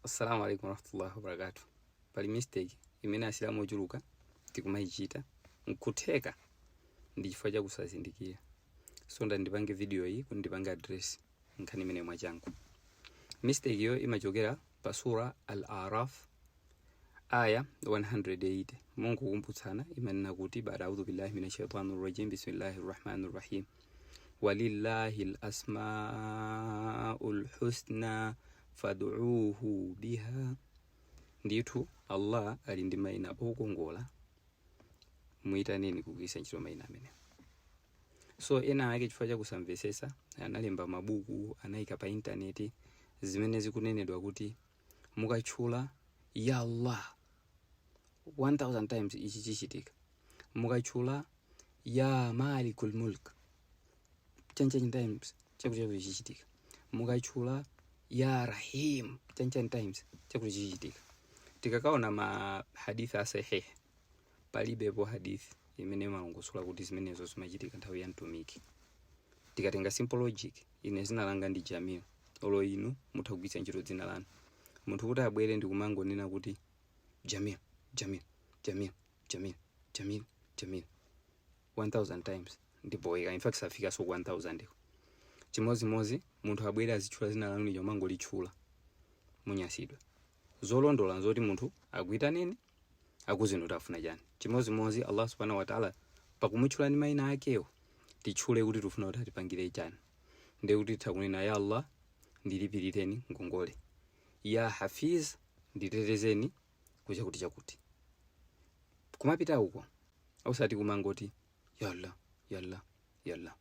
Assalamu alaikum warahmatullahi wabarakatuh. Pali mistake imene asilamu ochuluka tikumayichita nkutheka ndi chifukwa cha kusazindikira. So ndipange video iyi kuti ndipange address nkhani imene mwachangu. Mistake yo imachokera pa sura Al-A'raf aya 180. Mungu kumputsana imanena kuti ba'da a'udhu billahi minash shaitanir rajim bismillahir rahmanir rahim. Walillahil asmaul husna fad'uuhu biha. Nditu Allah ali ndi mayina okongola, muitaneni kugwiritsa ntchito mayina amene. So ena ake chifukwa cha kusamvesesa analemba mabuku, anayika pa internet zimene zikunenedwa kuti mukatchula ya Allah 1000 times ichi chichitika, mukatchula ya Malikul Mulk 10 times chakuti chichitika, mukatchula ya Rahim 10 times chakuti chichitika. Tikakaona ma hadithi asahih, palibepo hadithi imene malongosola kuti zimenezo zimachitika nthawi ya mtumiki. Tikatenga simple logic, ine zina langa ndi Jamil, olo inu muthagwiritsa ntchito dzina lanu. Munthu kuti abwere ndi kumangonena kuti Jamil, Jamil, Jamil, Jamil, Jamil, Jamil 1000 times ndipo in fact safika so 1000. Chimozimozi munthu abwere azitchula zina lanu lijo mangolitchula munyasidwa. Zolondola nzoti munthu akuita nini, akuzinota afuna chani. Chimozimozi Allah subhanahu wa ta'ala pakumutchula ni mayina akewo tichule kuti tufuna kuti atipangire chani. Ndiye kuti takunena ya Allah ndilipirireni ngongole, ya Hafiz nditetezeni kucha kuti chakuti. Kumapita uko ausati kumangoti ya Allah, ya Allah, ya Allah.